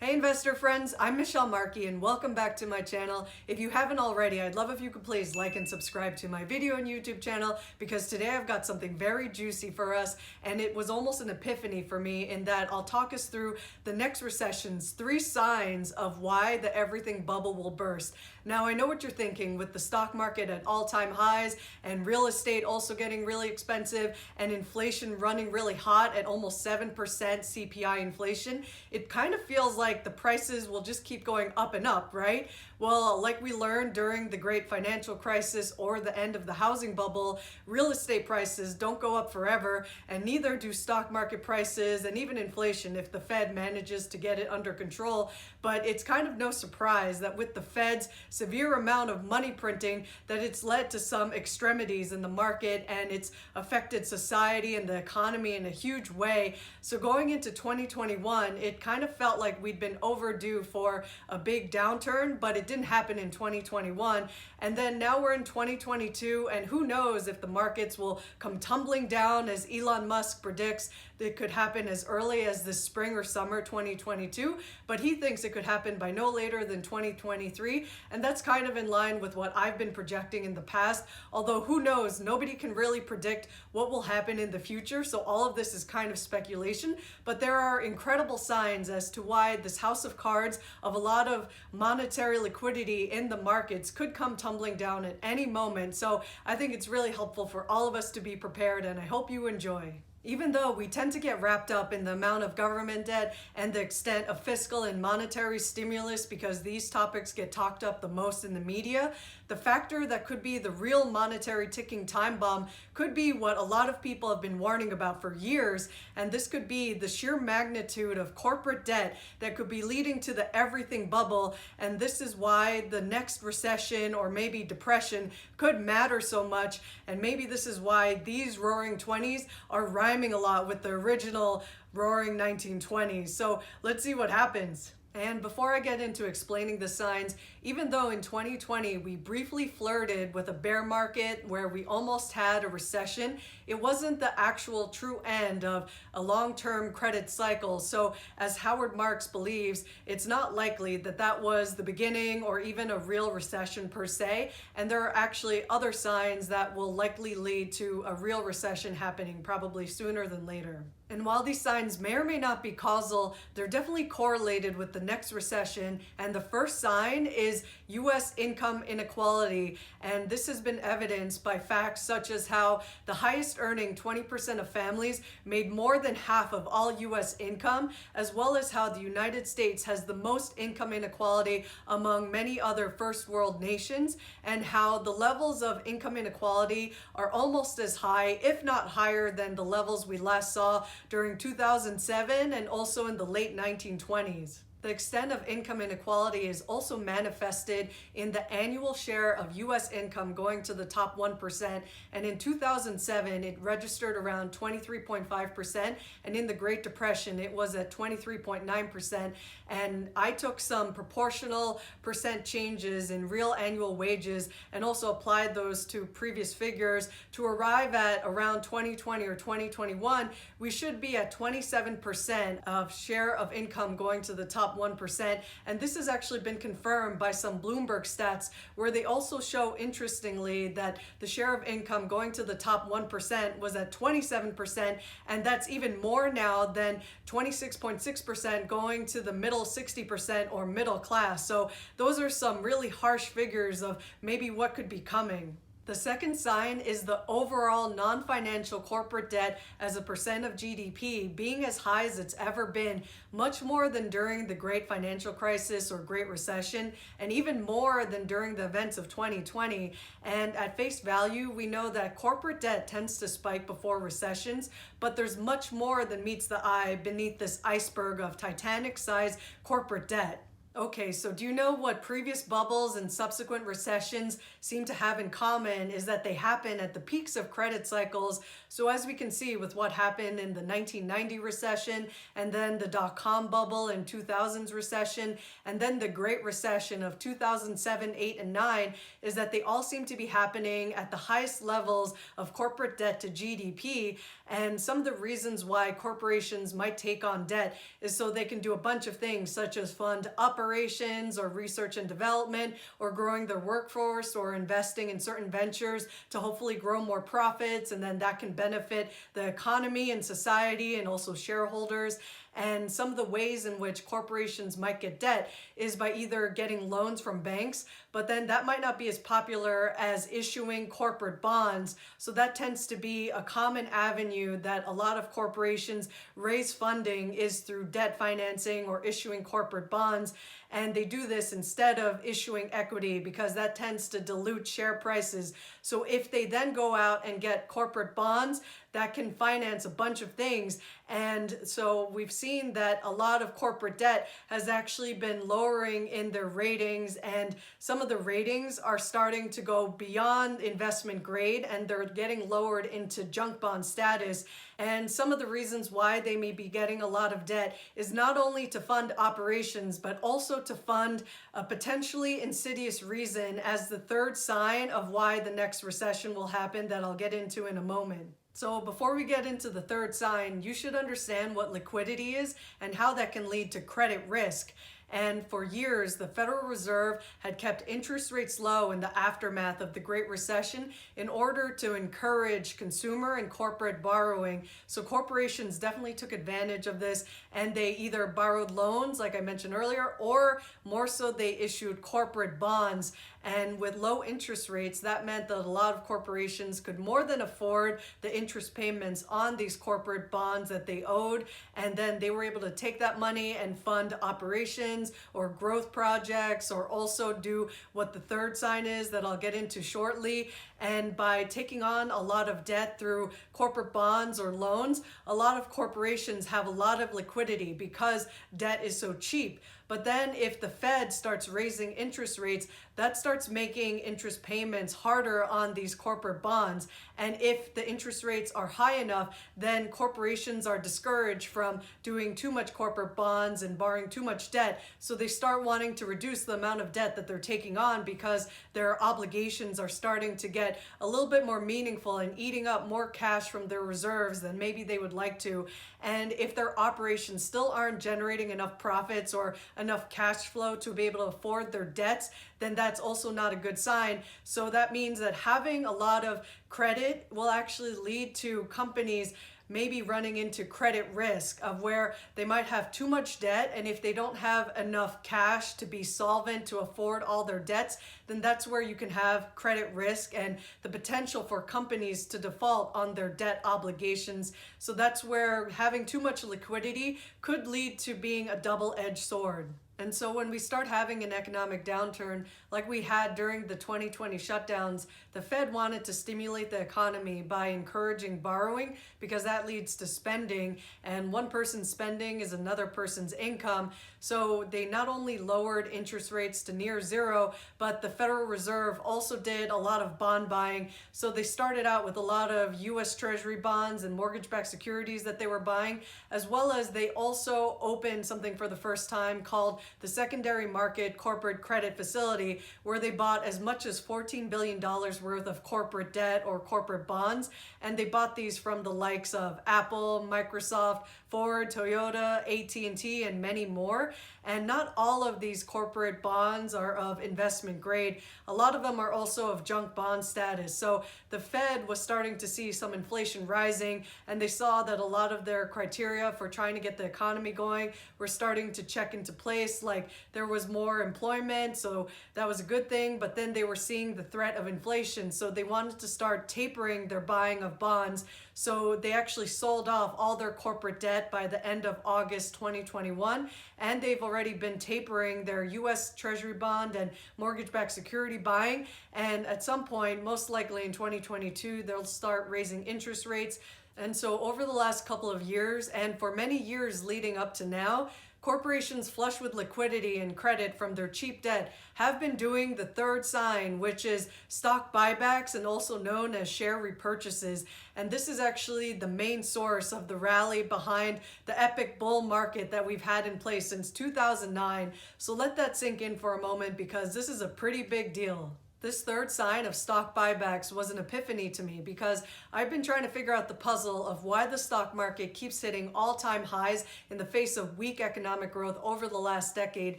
Hey investor friends, I'm Michelle Markey and welcome back to my channel. If you haven't already, I'd love if you could please like and subscribe to my video and YouTube channel because today I've got something very juicy for us, and it was almost an epiphany for me in that I'll talk us through the next recession's 3 signs of why the everything bubble will burst. Now I know what you're thinking, with the stock market at all-time highs and real estate also getting really expensive and inflation running really hot at almost 7% CPI inflation. It kind of feels like the prices will just keep going up and up, right? Well, like we learned during the great financial crisis or the end of the housing bubble, real estate prices don't go up forever, and neither do stock market prices and even inflation if the Fed manages to get it under control. But it's kind of no surprise that with the Fed's severe amount of money printing, that it's led to some extremities in the market and it's affected society and the economy in a huge way. So going into 2021, it kind of felt like we'd been overdue for a big downturn, but it didn't happen in 2021. And then now we're in 2022, and who knows if the markets will come tumbling down as Elon Musk predicts. It could happen as early as this spring or summer 2022, but he thinks it could happen by no later than 2023, and that's kind of in line with what I've been projecting in the past. Although who knows, nobody can really predict what will happen in the future, so all of this is kind of speculation, but there are incredible signs as to why this house of cards of a lot of monetary liquidity in the markets could come tumbling down at any moment. So I think it's really helpful for all of us to be prepared, and I hope you enjoy. Even though we tend to get wrapped up in the amount of government debt and the extent of fiscal and monetary stimulus because these topics get talked up the most in the media, the factor that could be the real monetary ticking time bomb could be what a lot of people have been warning about for years, and this could be the sheer magnitude of corporate debt that could be leading to the everything bubble. And this is why the next recession or maybe depression could matter so much, and maybe this is why these roaring 20s are rhyming a lot with the original roaring 1920s. So let's see what happens. And before I get into explaining the signs, even though in 2020 we briefly flirted with a bear market where we almost had a recession, it wasn't the actual true end of a long-term credit cycle. So as Howard Marks believes, it's not likely that that was the beginning or even a real recession per se. And there are actually other signs that will likely lead to a real recession happening probably sooner than later. And while these signs may or may not be causal, they're definitely correlated with the next recession. And the first sign is US income inequality. And this has been evidenced by facts such as how the highest earning 20% of families made more than half of all US income, as well as how the United States has the most income inequality among many other first world nations, and how the levels of income inequality are almost as high, if not higher, than the levels we last saw during 2007 and also in the late 1920s. The extent of income inequality is also manifested in the annual share of US income going to the top 1%. And in 2007, it registered around 23.5%. And in the Great Depression, it was at 23.9%. And I took some proportional percent changes in real annual wages and also applied those to previous figures to arrive at around 2020 or 2021. We should be at 27% of share of income going to the top 1%. And this has actually been confirmed by some Bloomberg stats, where they also show, interestingly, that the share of income going to the top 1% was at 27%, and that's even more now than 26.6% going to the middle 60% or middle class. So those are some really harsh figures of maybe what could be coming. The second sign is the overall non-financial corporate debt as a percent of GDP being as high as it's ever been, much more than during the Great Financial Crisis or Great Recession, and even more than during the events of 2020. And at face value, we know that corporate debt tends to spike before recessions, but there's much more than meets the eye beneath this iceberg of Titanic-sized corporate debt. Okay, so do you know what previous bubbles and subsequent recessions seem to have in common is that they happen at the peaks of credit cycles. So as we can see with what happened in the 1990 recession and then the dot-com bubble in 2000s recession and then the Great Recession of 2007, 8, and 9 is that they all seem to be happening at the highest levels of corporate debt to GDP. And some of the reasons why corporations might take on debt is so they can do a bunch of things such as fund operations or research and development or growing their workforce or investing in certain ventures to hopefully grow more profits, and then that can benefit the economy and society and also shareholders. And some of the ways in which corporations might get debt is by either getting loans from banks, but then that might not be as popular as issuing corporate bonds. So that tends to be a common avenue that a lot of corporations raise funding is through debt financing or issuing corporate bonds. And they do this instead of issuing equity because that tends to dilute share prices. So if they then go out and get corporate bonds, that can finance a bunch of things. And so we've seen that a lot of corporate debt has actually been lowering in their ratings, and some of the ratings are starting to go beyond investment grade and they're getting lowered into junk bond status. And some of the reasons why they may be getting a lot of debt is not only to fund operations, but also to fund a potentially insidious reason as the third sign of why the next recession will happen that I'll get into in a moment. So before we get into the third sign, you should understand what liquidity is and how that can lead to credit risk. And for years, the Federal Reserve had kept interest rates low in the aftermath of the Great Recession in order to encourage consumer and corporate borrowing. So corporations definitely took advantage of this, and they either borrowed loans, like I mentioned earlier, or more so they issued corporate bonds. And with low interest rates, that meant that a lot of corporations could more than afford the interest payments on these corporate bonds that they owed. And then they were able to take that money and fund operations or growth projects, or also do what the third sign is that I'll get into shortly. And by taking on a lot of debt through corporate bonds or loans, a lot of corporations have a lot of liquidity because debt is so cheap. But then if the Fed starts raising interest rates, that starts making interest payments harder on these corporate bonds. And if the interest rates are high enough, then corporations are discouraged from doing too much corporate bonds and borrowing too much debt. So they start wanting to reduce the amount of debt that they're taking on because their obligations are starting to get a little bit more meaningful and eating up more cash from their reserves than maybe they would like to. And if their operations still aren't generating enough profits or enough cash flow to be able to afford their debts, then that's also not a good sign. So that means that having a lot of credit will actually lead to companies maybe running into credit risk of where they might have too much debt, and if they don't have enough cash to be solvent to afford all their debts, then that's where you can have credit risk and the potential for companies to default on their debt obligations. So that's where having too much liquidity could lead to being a double-edged sword. And so when we start having an economic downturn like we had during the 2020 shutdowns, the Fed wanted to stimulate the economy by encouraging borrowing because that leads to spending, and one person's spending is another person's income. So they not only lowered interest rates to near zero, but the Federal Reserve also did a lot of bond buying. So they started out with a lot of US Treasury bonds and mortgage-backed securities that they were buying, as well as they also opened something for the first time called the secondary market corporate credit facility, where they bought as much as $14 billion worth of corporate debt or corporate bonds. And they bought these from the likes of Apple, Microsoft, Ford, Toyota, AT&T, and many more. And not all of these corporate bonds are of investment grade. A lot of them are also of junk bond status. So the Fed was starting to see some inflation rising, and they saw that a lot of their criteria for trying to get the economy going were starting to check into place. Like there was more employment, so that was a good thing, but then they were seeing the threat of inflation. So they wanted to start tapering their buying of bonds. So they actually sold off all their corporate debt by the end of August 2021, and they've already been tapering their US Treasury bond and mortgage-backed security buying. And at some point, most likely in 2022, they'll start raising interest rates. And so over the last couple of years, and for many years leading up to now, Corporations flush with liquidity and credit from their cheap debt have been doing the third sign, which is stock buybacks and also known as share repurchases. And this is actually the main source of the rally behind the epic bull market that we've had in place since 2009. So let that sink in for a moment because this is a pretty big deal. This third sign of stock buybacks was an epiphany to me because I've been trying to figure out the puzzle of why the stock market keeps hitting all-time highs in the face of weak economic growth over the last decade.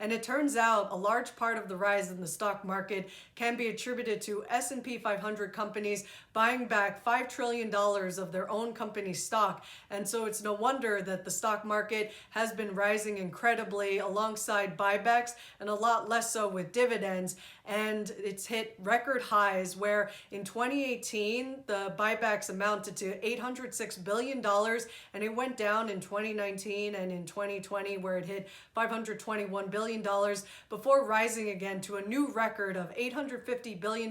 And it turns out a large part of the rise in the stock market can be attributed to S&P 500 companies buying back $5 trillion of their own company stock. And so it's no wonder that the stock market has been rising incredibly alongside buybacks and a lot less so with dividends. And it's hit record highs where in 2018, the buybacks amounted to $806 billion, and it went down in 2019 and in 2020 where it hit $521 billion before rising again to a new record of $850 billion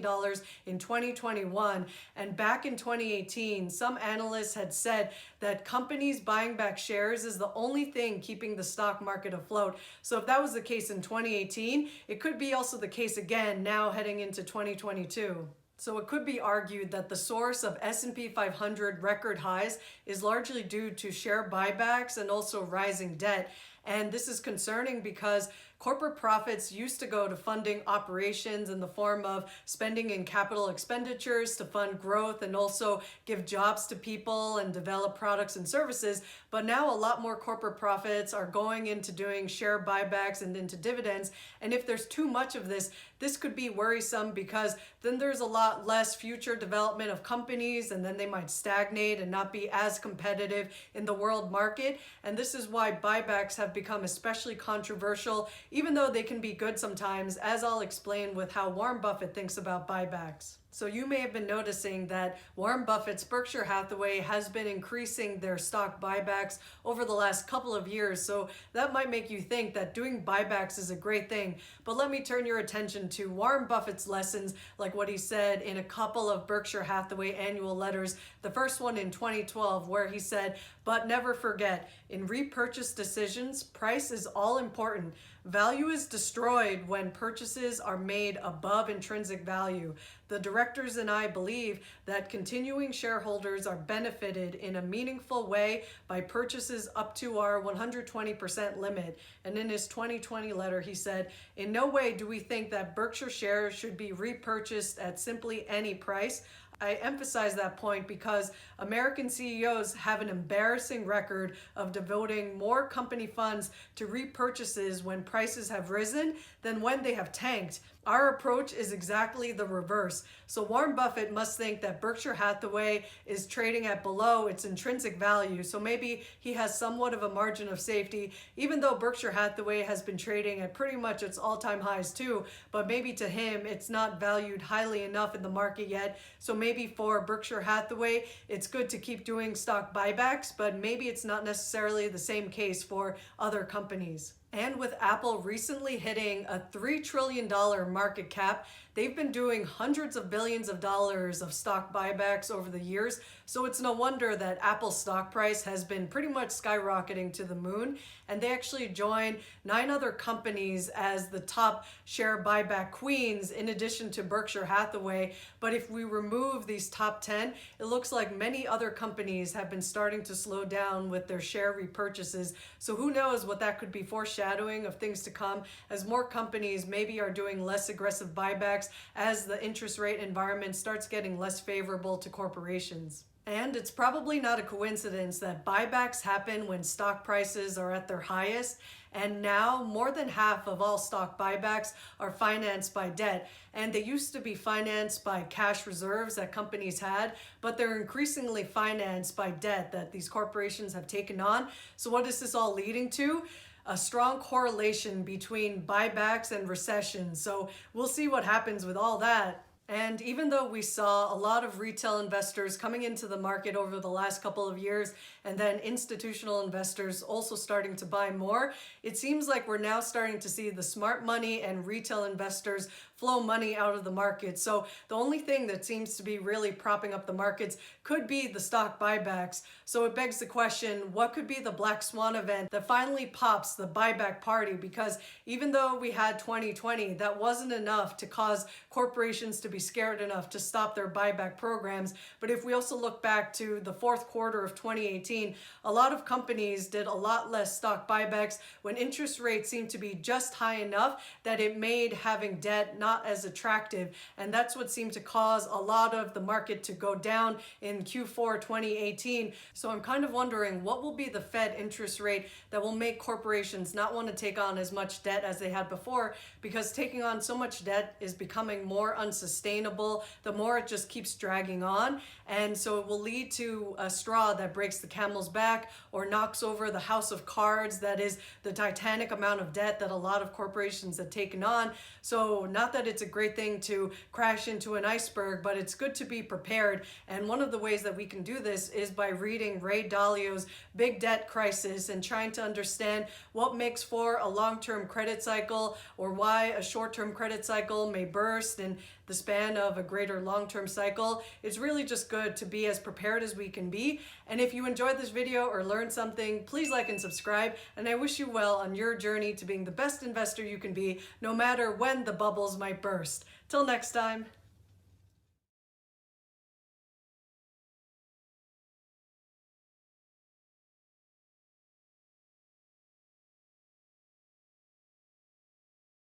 in 2021. And back in 2018, some analysts had said that companies buying back shares is the only thing keeping the stock market afloat. So if that was the case in 2018, it could be also the case again now heading into 2022. So it could be argued that the source of S&P 500 record highs is largely due to share buybacks and also rising debt. And this is concerning because corporate profits used to go to funding operations in the form of spending in capital expenditures to fund growth and also give jobs to people and develop products and services. But now a lot more corporate profits are going into doing share buybacks and into dividends. And if there's too much of this, this could be worrisome because then there's a lot less future development of companies and then they might stagnate and not be as competitive in the world market. And this is why buybacks have become especially controversial, even though they can be good sometimes, as I'll explain with how Warren Buffett thinks about buybacks. So you may have been noticing that Warren Buffett's Berkshire Hathaway has been increasing their stock buybacks over the last couple of years. So that might make you think that doing buybacks is a great thing. But let me turn your attention to Warren Buffett's lessons, like what he said in a couple of Berkshire Hathaway annual letters. The first one in 2012, where he said, "But never forget, in repurchase decisions, price is all important. Value is destroyed when purchases are made above intrinsic value. The directors and I believe that continuing shareholders are benefited in a meaningful way by purchases up to our 120% limit." And in his 2020 letter, he said, "In no way do we think that Berkshire shares should be repurchased at simply any price." I emphasize that point because American CEOs have an embarrassing record of devoting more company funds to repurchases when prices have risen than when they have tanked. Our approach is exactly the reverse. So Warren Buffett must think that Berkshire Hathaway is trading at below its intrinsic value. So maybe he has somewhat of a margin of safety, even though Berkshire Hathaway has been trading at pretty much its all-time highs too. But maybe to him, it's not valued highly enough in the market yet. So maybe for Berkshire Hathaway, it's good to keep doing stock buybacks, but maybe it's not necessarily the same case for other companies. And with Apple recently hitting a $3 trillion market cap, they've been doing hundreds of billions of dollars of stock buybacks over the years. So it's no wonder that Apple's stock price has been pretty much skyrocketing to the moon. And they actually joined 9 other companies as the top share buyback queens in addition to Berkshire Hathaway. But if we remove these top 10, it looks like many other companies have been starting to slow down with their share repurchases. So who knows what that could be foreshadowing of things to come as more companies maybe are doing less aggressive buybacks as the interest rate environment starts getting less favorable to corporations. And it's probably not a coincidence that buybacks happen when stock prices are at their highest. And now more than half of all stock buybacks are financed by debt. And they used to be financed by cash reserves that companies had, but they're increasingly financed by debt that these corporations have taken on. So what is this all leading to? A strong correlation between buybacks and recession. So we'll see what happens with all that. And even though we saw a lot of retail investors coming into the market over the last couple of years, and then institutional investors also starting to buy more, it seems like we're now starting to see the smart money and retail investors flow money out of the market. So the only thing that seems to be really propping up the markets could be the stock buybacks. So it begs the question, what could be the black swan event that finally pops the buyback party? Because even though we had 2020, that wasn't enough to cause corporations to be scared enough to stop their buyback programs. But if we also look back to the fourth quarter of 2018, a lot of companies did a lot less stock buybacks when interest rates seemed to be just high enough that it made having debt not as attractive. And that's what seemed to cause a lot of the market to go down in Q4 2018. So I'm kind of wondering, what will be the Fed interest rate that will make corporations not want to take on as much debt as they had before? Because taking on so much debt is becoming more unsustainable the more it just keeps dragging on. And so it will lead to a straw that breaks the camel's back or knocks over the house of cards that is the titanic amount of debt that a lot of corporations have taken on. So not that it's a great thing to crash into an iceberg, but it's good to be prepared. And one of the ways that we can do this is by reading Ray Dalio's Big Debt Crisis and trying to understand what makes for a long-term credit cycle, or why a short-term credit cycle may burst in the span of a greater long-term cycle. It's really just good to be as prepared as we can be. And if you enjoyed this video or learned something, please like and subscribe. And I wish you well on your journey to being the best investor you can be, no matter when the bubbles might burst. Till next time.